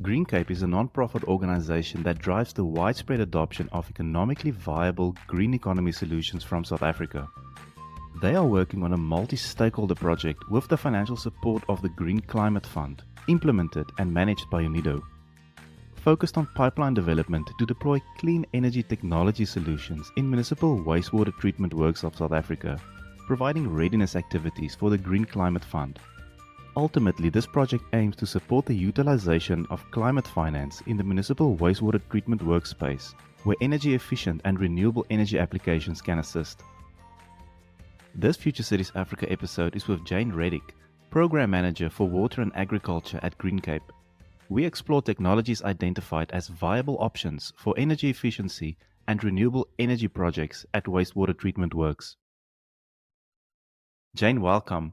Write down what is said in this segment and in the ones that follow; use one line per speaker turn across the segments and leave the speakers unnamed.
GreenCape is a non-profit organization that drives the widespread adoption of economically viable green economy solutions from South Africa. They are working on a multi-stakeholder project with the financial support of the Green Climate Fund, implemented and managed by UNIDO, focused on pipeline development to deploy clean energy technology solutions in Municipal Wastewater Treatment Works of South Africa, providing readiness activities for the Green Climate Fund. Ultimately, this project aims to support the utilization of climate finance in the Municipal Wastewater Treatment Works space, where energy efficient and renewable energy applications can assist. This Future Cities Africa episode is with Jane Reddick, Program Manager for Water and Agriculture at GreenCape. We explore technologies identified as viable options for energy efficiency and renewable energy projects at wastewater treatment works. Jane, welcome.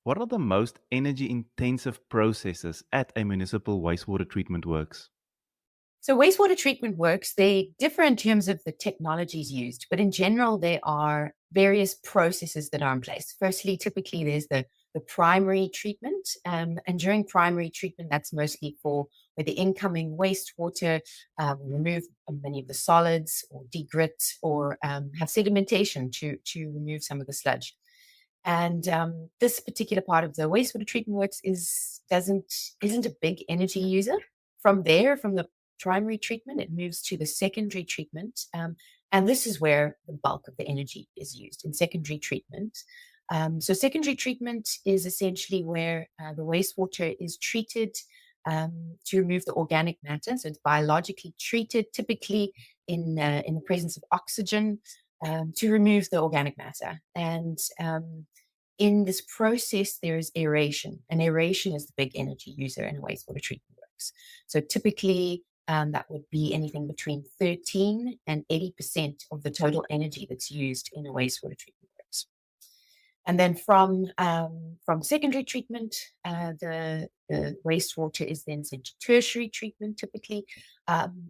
What are the most energy-intensive processes at a municipal wastewater treatment works?
So wastewater treatment works, they differ in terms of the technologies used, but in general, there are various processes that are in place. Firstly, typically there's the primary treatment, and during primary treatment, that's mostly for where the incoming wastewater remove many of the solids or degrit or have sedimentation to remove some of the sludge. And this particular part of the wastewater treatment works isn't a big energy user. From the primary treatment, it moves to the secondary treatment, and this is where the bulk of the energy is used in secondary treatment. So secondary treatment is essentially where the wastewater is treated to remove the organic matter. So it's biologically treated, typically in the presence of oxygen, to remove the organic matter. And in this process, there is aeration, and aeration is the big energy user in wastewater treatment works. So typically, that would be anything between 13 and 80% of the total energy that's used in a wastewater treatment works. And then from secondary treatment, the wastewater is then sent to tertiary treatment, typically,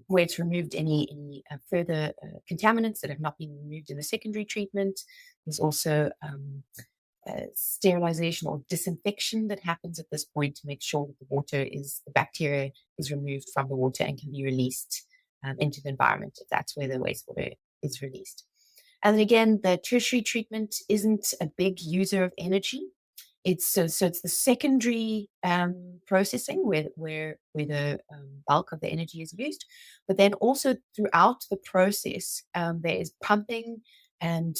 where it's removed any further contaminants that have not been removed in the secondary treatment. There's also sterilization or disinfection that happens at this point to make sure that the bacteria is removed from the water and can be released into the environment if that's where the wastewater is released. And then again, the tertiary treatment isn't a big user of energy. It's the secondary processing where the bulk of the energy is used, but then also throughout the process there is pumping and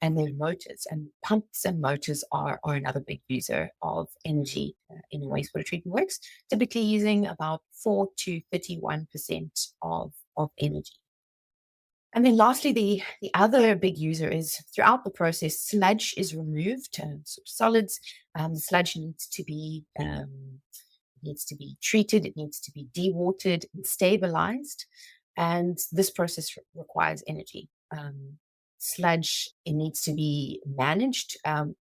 there's motors, and pumps and motors are another big user of energy in wastewater treatment works, typically using about 4 to 31% of energy. And then lastly, the other big user is throughout the process, sludge is removed, solids. The sludge needs to be treated, it needs to be dewatered and stabilized, and this process requires energy. Sludge, it needs to be managed and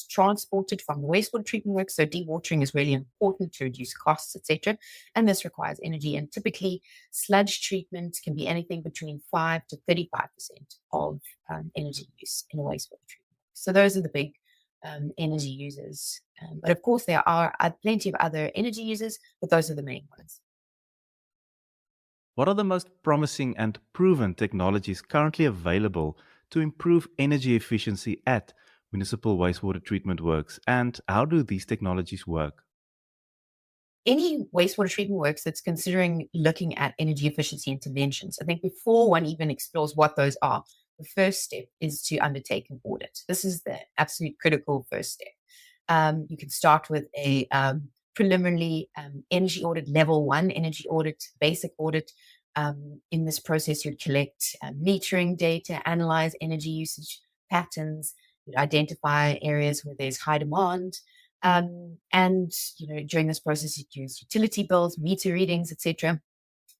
transported from the wastewater treatment works. So dewatering is really important to reduce costs, etc. And this requires energy. And typically, sludge treatment can be anything between 5 to 35% of energy use in a wastewater treatment. So those are the big energy users. But of course, there are plenty of other energy users, but those are the main ones.
What are the most promising and proven technologies currently available to improve energy efficiency at municipal wastewater treatment works, and how do these technologies work?
Any wastewater treatment works that's considering looking at energy efficiency interventions, I think before one even explores what those are, the first step is to undertake an audit. This is the absolute critical first step. You can start with a preliminary energy audit, level 1 energy audit, basic audit. In this process, you'd collect metering data, analyze energy usage patterns, you'd identify areas where there's high demand, and during this process, you'd use utility bills, meter readings, etc.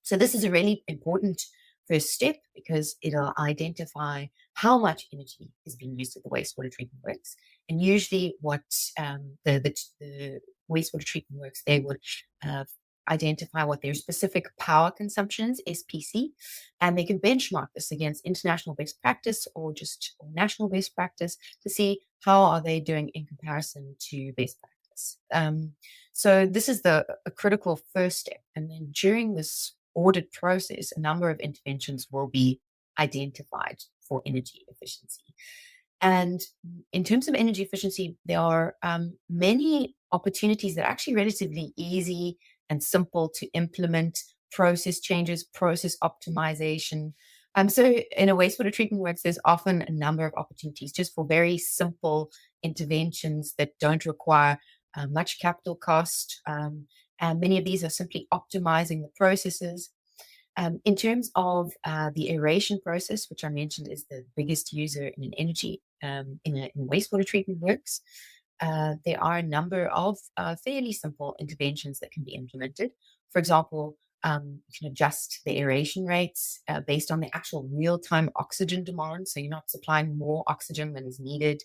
So this is a really important first step because it'll identify how much energy is being used at the wastewater treatment works. And usually what the wastewater treatment works, they would identify what their specific power consumption is, SPC, and they can benchmark this against international best practice or national best practice to see how are they doing in comparison to best practice. sites. So this is a critical first step. And then during this audit process, a number of interventions will be identified for energy efficiency. And in terms of energy efficiency, there are many opportunities that are actually relatively easy and simple to implement: process changes, process optimization. So in a wastewater treatment works, there's often a number of opportunities just for very simple interventions that don't require much capital cost. And many of these are simply optimizing the processes. In terms of the aeration process, which I mentioned is the biggest user in an energy in wastewater treatment works, there are a number of fairly simple interventions that can be implemented. For example, you can adjust the aeration rates based on the actual real-time oxygen demand, so you're not supplying more oxygen than is needed.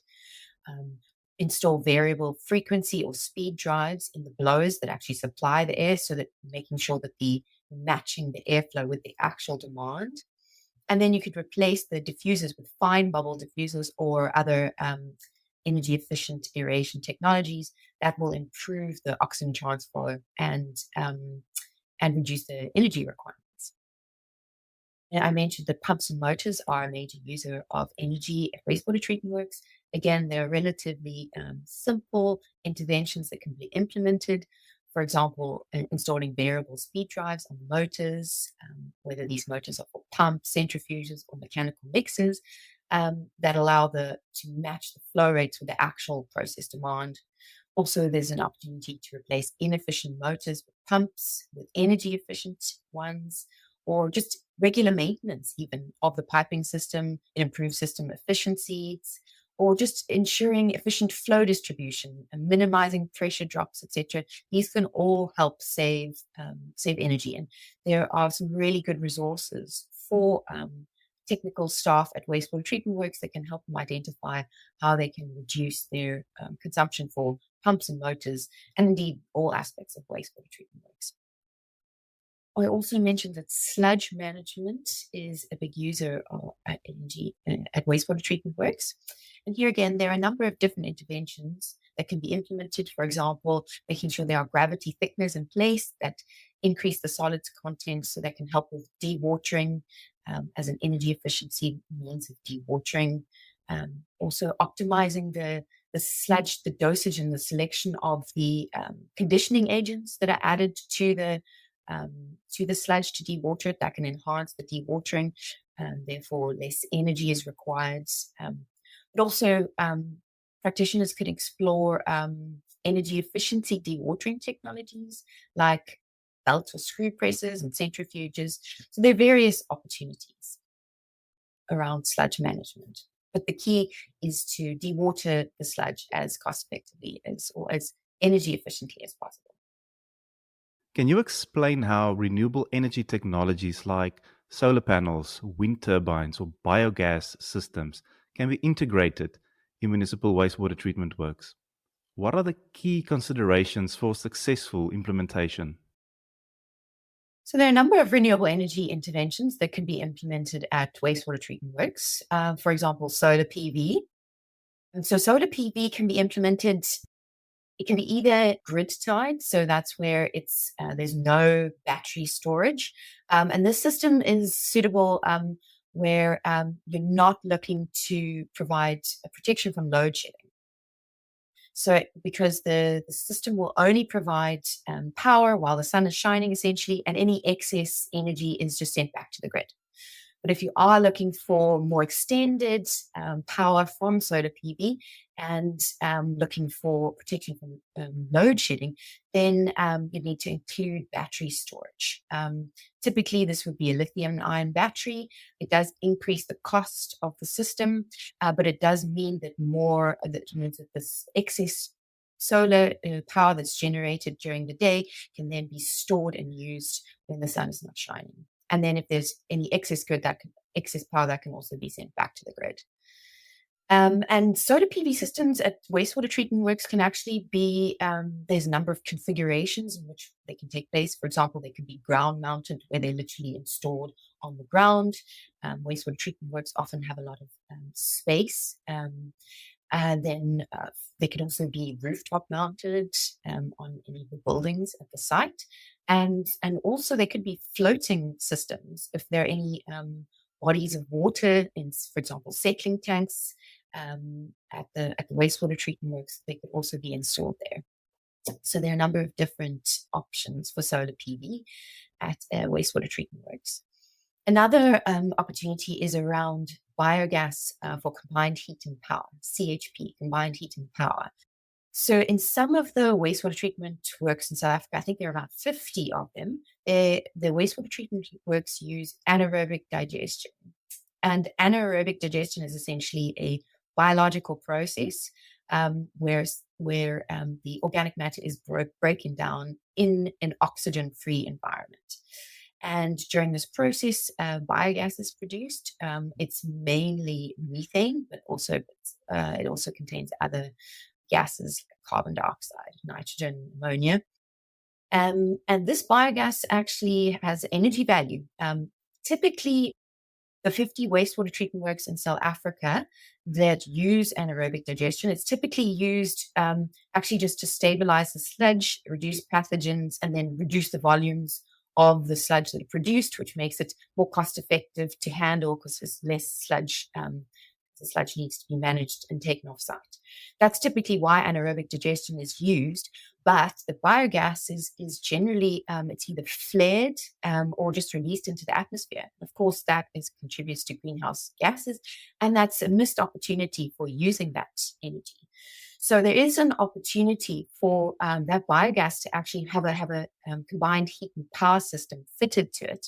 Install variable frequency or speed drives in the blowers that actually supply the air, so that making sure that matching the airflow with the actual demand. And then you could replace the diffusers with fine bubble diffusers or other energy efficient aeration technologies that will improve the oxygen transfer and reduce the energy requirements. And I mentioned that pumps and motors are a major user of energy at wastewater treatment works. Again, they're relatively simple interventions that can be implemented. For example, installing variable speed drives on motors, whether these motors are for pumps, centrifuges, or mechanical mixers, that allow to match the flow rates with the actual process demand. Also, there's an opportunity to replace inefficient motors with pumps, with energy efficient ones, or just regular maintenance even of the piping system, improve system efficiencies, or just ensuring efficient flow distribution and minimizing pressure drops, etc. These can all help save energy. And there are some really good resources for technical staff at wastewater treatment works that can help them identify how they can reduce their consumption for pumps and motors, and indeed all aspects of wastewater treatment works. I also mentioned that sludge management is a big user of energy at wastewater treatment works. And here again, there are a number of different interventions that can be implemented. For example, making sure there are gravity thickeners in place that increase the solids content, so that can help with dewatering as an energy efficiency means of dewatering. Also optimizing the sludge, the dosage and the selection of the conditioning agents that are added to the sludge to dewater it, that can enhance the dewatering, therefore less energy is required. But also practitioners could explore energy efficiency dewatering technologies like belt or screw presses and centrifuges. So there are various opportunities around sludge management. But the key is to dewater the sludge as cost effectively or as energy efficiently as possible.
Can you explain how renewable energy technologies like solar panels, wind turbines, or biogas systems can be integrated in municipal wastewater treatment works? What are the key considerations for successful implementation?
So there are a number of renewable energy interventions that can be implemented at wastewater treatment works. For example, solar PV. And so solar PV can be implemented. It can be either grid tied, so that's where there's no battery storage, and this system is suitable where you're not looking to provide a protection from load shedding. So because the system will only provide power while the sun is shining, essentially, and any excess energy is just sent back to the grid. But if you are looking for more extended power from solar PV and looking for protection from load shedding, then you need to include battery storage. Typically, this would be a lithium-ion battery. It does increase the cost of the system, but it does mean that that this excess solar power that's generated during the day can then be stored and used when the sun is not shining. And then if there's any excess power, that can also be sent back to the grid. And solar PV systems at wastewater treatment works can actually be, there's a number of configurations in which they can take place. For example, they can be ground mounted, where they're literally installed on the ground. Wastewater treatment works often have a lot of space. And then they could also be rooftop mounted on any of the buildings at the site. And also they could be floating systems if there are any bodies of water in, for example, settling tanks at the wastewater treatment works. They could also be installed there. So there are a number of different options for solar PV at wastewater treatment works. Another opportunity is around biogas for combined heat and power, CHP, combined heat and power. So in some of the wastewater treatment works in South Africa, I think there are about 50 of them, the wastewater treatment works use anaerobic digestion. And anaerobic digestion is essentially a biological process where the organic matter is broken down in an oxygen-free environment. And during this process, biogas is produced. It's mainly methane, but also it also contains other gases like carbon dioxide, nitrogen, ammonia. And this biogas actually has energy value. Typically, the 50 wastewater treatment works in South Africa that use anaerobic digestion, it's typically used actually just to stabilize the sludge, reduce pathogens, and then reduce the volumes of the sludge that are produced, which makes it more cost effective to handle because there's less sludge. The sludge needs to be managed and taken off site. That's typically why anaerobic digestion is used. But the biogas is generally, it's either flared or just released into the atmosphere. Of course, that contributes to greenhouse gases, and that's a missed opportunity for using that energy. So there is an opportunity for that biogas to actually have a combined heat and power system fitted to it.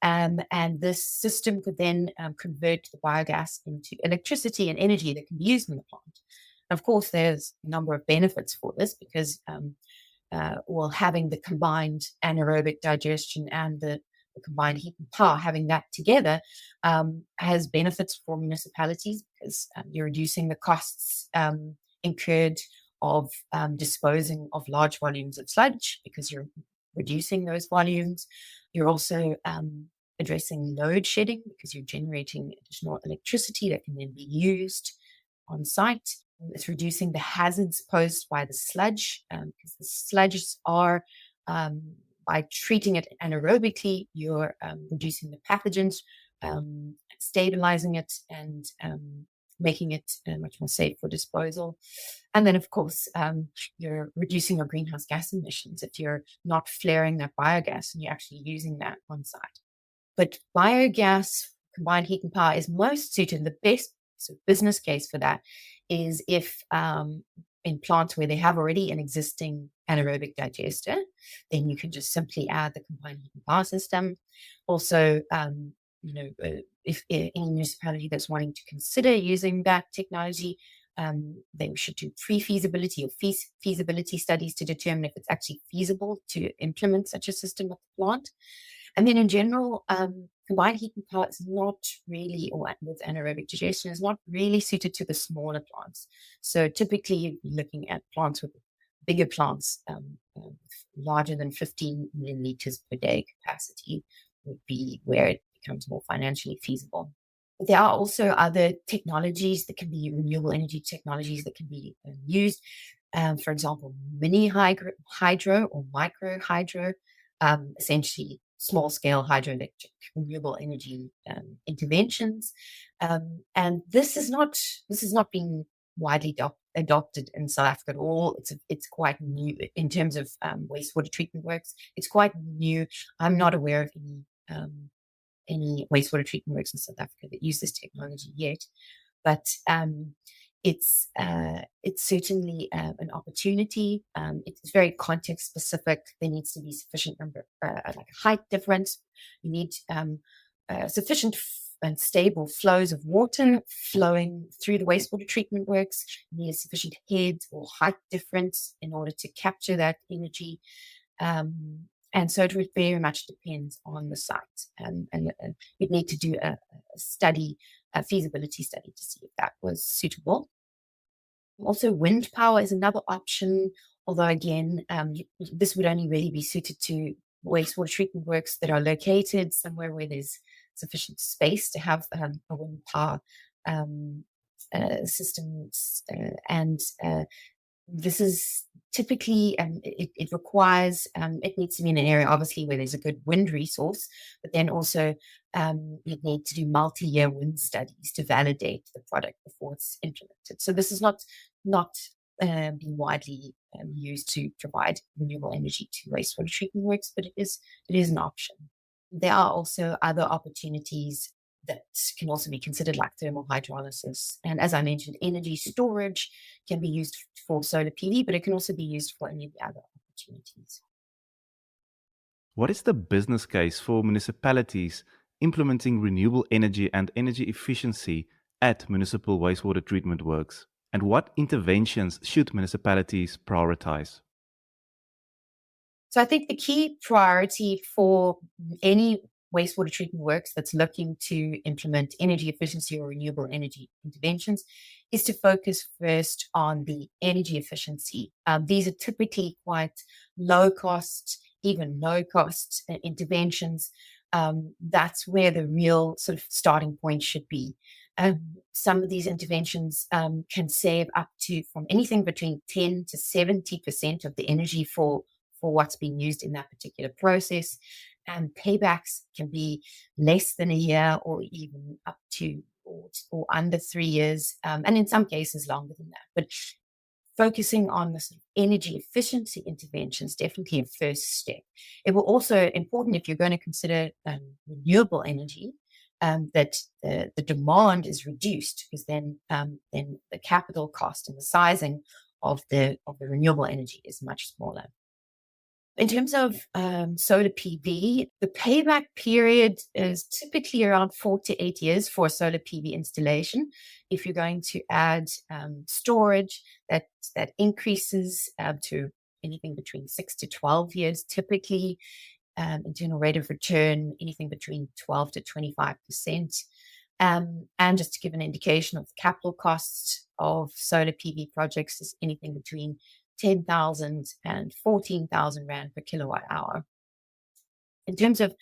And this system could then convert the biogas into electricity and energy that can be used in the plant. And of course, there's a number of benefits for this because, having the combined anaerobic digestion and the combined heat and power, having that together has benefits for municipalities because you're reducing the costs incurred of disposing of large volumes of sludge because you're reducing those volumes. You're also addressing load shedding because you're generating additional electricity that can then be used on site. It's reducing the hazards posed by the sludge because the sludges are, by treating it anaerobically, you're reducing the pathogens, stabilizing it, and making it much more safe for disposal. And then, of course, you're reducing your greenhouse gas emissions if you're not flaring that biogas and you're actually using that on site. But biogas combined heat and power is most suited. The best business case for that is if in plants where they have already an existing anaerobic digester, then you can just simply add the combined heat and power system. Also, if any municipality that's wanting to consider using that technology, they should do pre-feasibility or feasibility studies to determine if it's actually feasible to implement such a system at the plant. And then in general, combined heat and power is not really, or with anaerobic digestion, is not really suited to the smaller plants. So typically you'd be looking at plants with bigger plants, larger than 15 million liters per day capacity would be where it becomes more financially feasible. But there are also other technologies that can be renewable energy technologies that can be used. For example, mini hydro or micro hydro, essentially small-scale hydroelectric renewable energy interventions, and this is not being widely adopted in South Africa at all. It's quite new in terms of wastewater treatment works. It's quite new. I'm not aware of any wastewater treatment works in South Africa that use this technology yet, but it's certainly an opportunity. It's very context specific. There needs to be sufficient number, like a height difference. You need sufficient and stable flows of water flowing through the wastewater treatment works. You need a sufficient head or height difference in order to capture that energy. And so it would very much depend on the site. And you'd need to do a feasibility study to see if that was suitable. Also, wind power is another option, although again, this would only really be suited to wastewater treatment works that are located somewhere where there's sufficient space to have a wind power systems, and this is typically, it requires, it needs to be in an area, obviously, where there's a good wind resource, but then also you need to do multi-year wind studies to validate the product before it's implemented. So this is not being widely used to provide renewable energy to wastewater treatment works, but it is an option. There are also other opportunities that can also be considered, like thermal hydrolysis. And as I mentioned, energy storage can be used for solar PV, but it can also be used for any of the other opportunities.
What is the business case for municipalities implementing renewable energy and energy efficiency at municipal wastewater treatment works? And what interventions should municipalities prioritize?
So I think the key priority for any wastewater treatment works that's looking to implement energy efficiency or renewable energy interventions is to focus first on the energy efficiency. These are typically quite low cost, even no cost interventions. That's where the real sort of starting point should be. Some of these interventions can save up to from anything between 10 to 70% of the energy for what's being used in that particular process. And paybacks can be less than a year or even up to or under 3 years, and in some cases longer than that. But focusing on the sort of energy efficiency interventions definitely a first step. It will also important if you're going to consider renewable energy, that the demand is reduced, because then the capital cost and the sizing of the renewable energy is much smaller. In terms of solar PV, the payback period is typically around 4 to 8 years for a solar PV installation. If you're going to add storage, that increases to anything between 6 to 12 years, typically. Internal rate of return, anything between 12 to 25%. And just to give an indication of the capital costs of solar PV projects is anything between 10,000 and 14,000 Rand per kilowatt hour. In terms of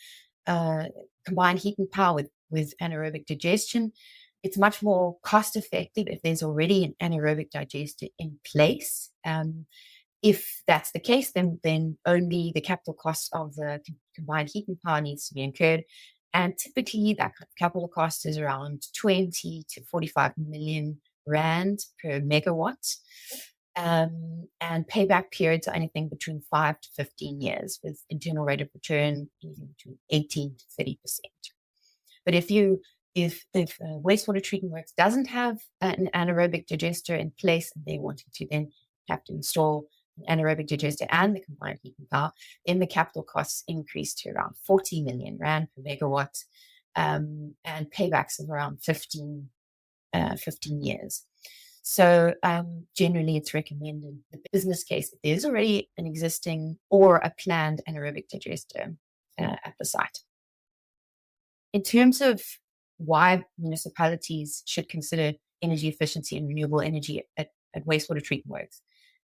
combined heat and power with anaerobic digestion, it's much more cost effective if there's already an anaerobic digester in place. If that's the case, then only the capital cost of the combined heat and power needs to be incurred. And typically that capital cost is around 20 to 45 million Rand per megawatt. And payback periods are anything between 5 to 15 years, with internal rate of return anything between 18 to 30%. But if wastewater treatment works doesn't have an anaerobic digester in place, and they wanted to then have to install an anaerobic digester and the combined heat and power, then the capital costs increase to around 40 million Rand per megawatt, and paybacks of around 15 years. So generally, it's recommended the business case if there's already an existing or a planned anaerobic digester at the site. In terms of why municipalities should consider energy efficiency and renewable energy at wastewater treatment works,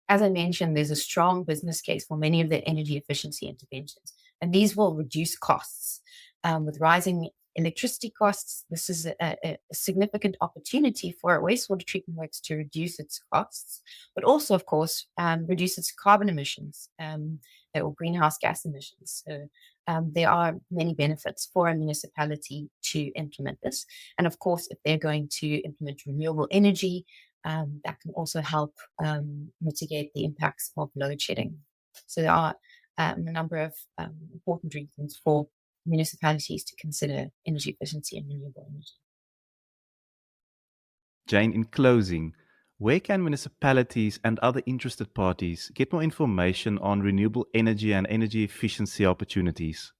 as I mentioned, there's a strong business case for many of the energy efficiency interventions, and these will reduce costs. With rising electricity costs, this is a significant opportunity for wastewater treatment works to reduce its costs, but also, of course, reduce its carbon emissions or greenhouse gas emissions. So there are many benefits for a municipality to implement this. And of course, if they're going to implement renewable energy, that can also help mitigate the impacts of load shedding. So there are a number of important reasons for municipalities to consider energy efficiency and renewable energy.
Jane, in closing, where can municipalities and other interested parties get more information on renewable energy and energy efficiency opportunities?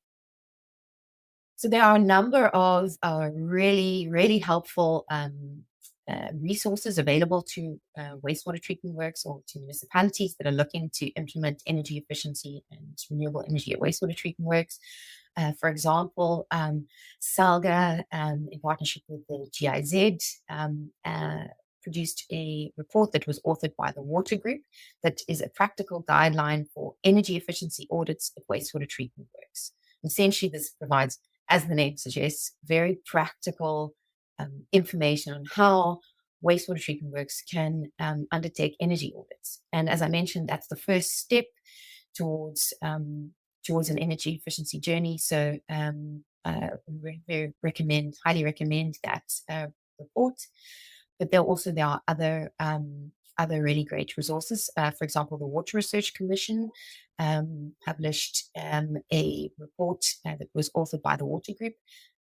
So there are a number of really, really helpful resources available to wastewater treatment works or to municipalities that are looking to implement energy efficiency and renewable energy at wastewater treatment works. For example, SALGA, in partnership with the GIZ, produced a report that was authored by the Water Group that is a practical guideline for energy efficiency audits at wastewater treatment works. Essentially, this provides, as the name suggests, very practical information on how wastewater treatment works can undertake energy audits. And as I mentioned, that's the first step towards an energy efficiency journey. So highly recommend that report. But there are other really great resources. For example, the Water Research Commission published a report that was authored by the Water Group.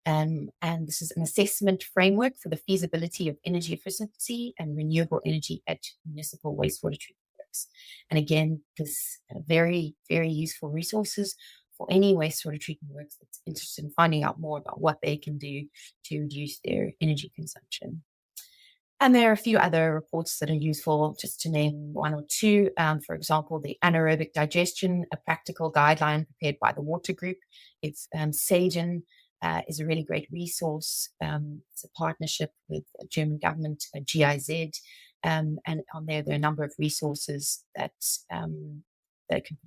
And this is an assessment framework for the feasibility of energy efficiency and renewable energy at municipal wastewater treatment works. And again, this very, very useful resources for any wastewater treatment works that's interested in finding out more about what they can do to reduce their energy consumption. And there are a few other reports that are useful, just to name one or two. For example, the anaerobic digestion, a practical guideline prepared by the Water Group. It's SAGEN is a really great resource. It's a partnership with the German government, GIZ, and on there are a number of resources that can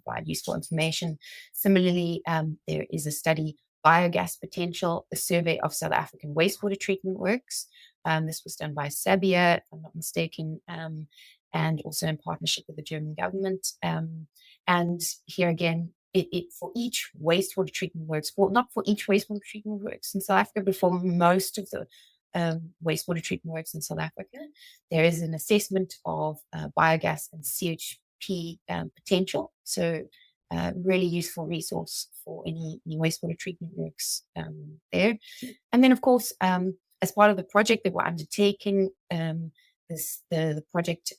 provide useful information. Similarly, there is a study, Biogas Potential, a survey of South African wastewater treatment works. This was done by Sabia, if I'm not mistaken, and also in partnership with the German government. And here again, it for each wastewater treatment works, not for each wastewater treatment works in South Africa, but for most of the wastewater treatment works in South Africa, there is an assessment of biogas and CHP potential. So really useful resource for any wastewater treatment works there. And then, of course, as part of the project that we're undertaking, the project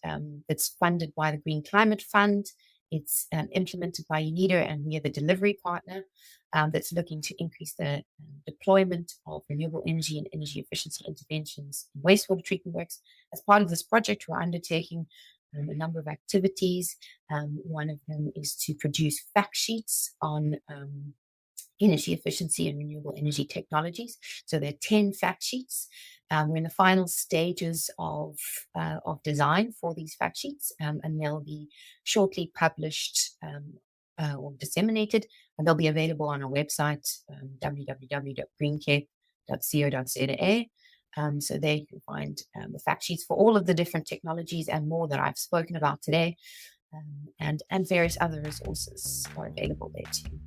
that's funded by the Green Climate Fund, it's implemented by UNIDO, and we are the delivery partner that's looking to increase the deployment of renewable energy and energy efficiency interventions in wastewater treatment works. As part of this project, we're undertaking a number of activities. One of them is to produce fact sheets on energy efficiency and renewable energy technologies. So there are 10 fact sheets. We're in the final stages of design for these fact sheets, and they'll be shortly published or disseminated, and they'll be available on our website, www.greencape.co.za. So there you can find the fact sheets for all of the different technologies and more that I've spoken about today, and various other resources are available there too.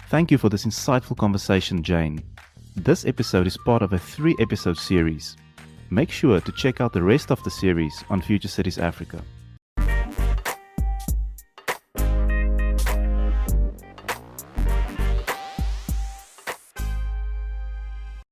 Thank you for this insightful conversation, Jane. This episode is part of a 3-episode series. Make sure to check out the rest of the series on Future Cities Africa.